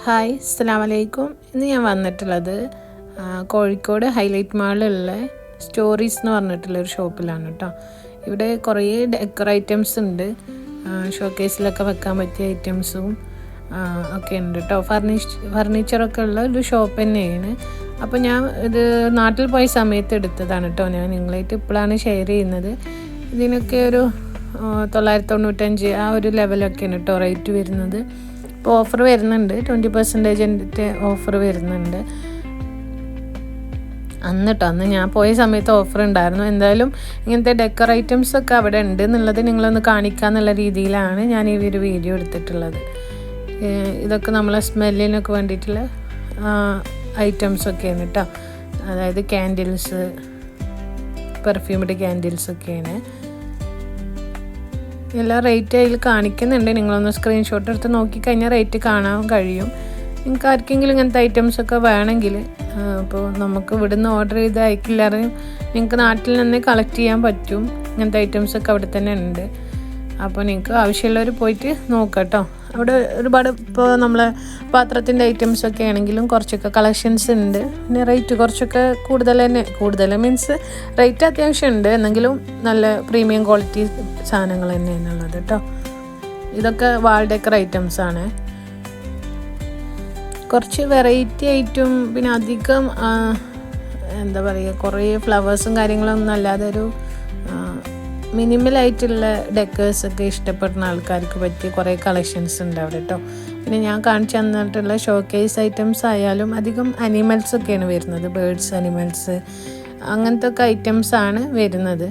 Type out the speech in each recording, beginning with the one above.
Hi, അസ്സലാമു അലൈക്കും. ഇന്ന് ഞാൻ വന്നിട്ടുള്ളത് കോഴിക്കോട് ഹൈലൈറ്റ് മാളിലുള്ള സ്റ്റോറീസ് എന്ന് പറഞ്ഞിട്ടുള്ളൊരു ഷോപ്പിലാണ് കേട്ടോ. ഇവിടെ കുറേ ഡെക്കർ ഐറ്റംസ് ഉണ്ട്, ഷോക്കേസിലൊക്കെ വെക്കാൻ പറ്റിയ ഐറ്റംസും ഒക്കെ ഉണ്ട് കേട്ടോ. ഫർണിച്ചറൊക്കെ ഉള്ള ഒരു ഷോപ്പ് തന്നെയാണ്. അപ്പോൾ ഞാൻ ഇത് നാട്ടിൽ പോയ സമയത്ത് എടുത്തതാണ് കേട്ടോ. ഞാൻ നിങ്ങളായിട്ട് ഇപ്പോഴാണ് ഷെയർ ചെയ്യുന്നത്. ഇതിനൊക്കെ ഒരു 995 ആ ഒരു ലെവലൊക്കെയാണ് കേട്ടോ റേറ്റ് വരുന്നത്. ഇപ്പോൾ ഓഫർ വരുന്നുണ്ട്, 20% ഓഫർ വരുന്നുണ്ട്. അന്ന് ഞാൻ പോയ സമയത്ത് ഓഫർ ഉണ്ടായിരുന്നു. എന്തായാലും ഇങ്ങനത്തെ ഡെക്കർ ഐറ്റംസ് ഒക്കെ അവിടെ ഉണ്ട് എന്നുള്ളത് നിങ്ങളൊന്ന് കാണിക്കാന്നുള്ള രീതിയിലാണ് ഞാൻ ഈ ഒരു വീഡിയോ എടുത്തിട്ടുള്ളത്. ഇതൊക്കെ നമ്മളെ സ്മെല്ലിനൊക്കെ വേണ്ടിയിട്ടുള്ള ഐറ്റംസൊക്കെയാണ് കേട്ടോ. അതായത് ക്യാൻഡിൽസ്, പെർഫ്യൂംഡ് ക്യാൻഡിൽസൊക്കെയാണ്. എല്ലാ റേറ്റ് അതിൽ കാണിക്കുന്നുണ്ട്. നിങ്ങളൊന്ന് സ്ക്രീൻഷോട്ട് എടുത്ത് നോക്കിക്കഴിഞ്ഞാൽ റേറ്റ് കാണാൻ കഴിയും. നിങ്ങൾക്ക് ആർക്കെങ്കിലും ഇങ്ങനത്തെ ഐറ്റംസൊക്കെ വേണമെങ്കിൽ അപ്പോൾ നമുക്ക് ഇവിടുന്ന് ഓർഡർ ചെയ്ത് അയക്കില്ലാതെ നിങ്ങൾക്ക് നാട്ടിൽ നിന്ന് കളക്ട് ചെയ്യാൻ പറ്റും. ഇങ്ങനത്തെ ഐറ്റംസൊക്കെ അവിടെ തന്നെ ഉണ്ട്. അപ്പോൾ നിങ്ങൾക്ക് ആവശ്യമുള്ളവർ പോയിട്ട് നോക്കാം കേട്ടോ. അവിടെ ഒരുപാട് ഇപ്പോൾ നമ്മളെ പാത്രത്തിൻ്റെ ഐറ്റംസൊക്കെ ആണെങ്കിലും കുറച്ചൊക്കെ കളക്ഷൻസ് ഉണ്ട്. പിന്നെ റേറ്റ് കുറച്ചൊക്കെ കൂടുതൽ മീൻസ് റേറ്റ് അത്യാവശ്യം ഉണ്ട്, എന്നെങ്കിലും നല്ല പ്രീമിയം ക്വാളിറ്റി സാധനങ്ങൾ തന്നെയാണുള്ളത് കേട്ടോ. ഇതൊക്കെ വാൾ ഡെക്കർ ഐറ്റംസാണ്. കുറച്ച് വെറൈറ്റി ആയിട്ടും പിന്നെ അധികം എന്താ പറയുക, കുറേ ഫ്ലവേഴ്സും കാര്യങ്ങളൊന്നും അല്ലാതെ ഒരു മിനിമലായിട്ടുള്ള ഡെക്കേഴ്സൊക്കെ ഇഷ്ടപ്പെടുന്ന ആൾക്കാർക്ക് പറ്റിയ കുറേ കളക്ഷൻസ് ഉണ്ട് അവിടെ കേട്ടോ. പിന്നെ ഞാൻ കാണിച്ചു തന്നിട്ടുള്ള ഷോക്കേസ് ഐറ്റംസ് ആയാലും അധികം അനിമൽസൊക്കെയാണ് വരുന്നത്, ബേർഡ്സ്, അനിമൽസ്, അങ്ങനത്തെ ഒക്കെ ഐറ്റംസാണ് വരുന്നത്.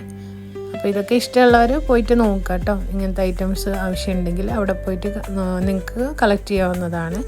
അപ്പോൾ ഇതൊക്കെ ഇഷ്ടമുള്ളവർ പോയിട്ട് നോക്കാം കേട്ടോ. ഇങ്ങനത്തെ ഐറ്റംസ് ആവശ്യമുണ്ടെങ്കിൽ അവിടെ പോയിട്ട് നിങ്ങൾക്ക് കളക്ട് ചെയ്യാവുന്നതാണ്.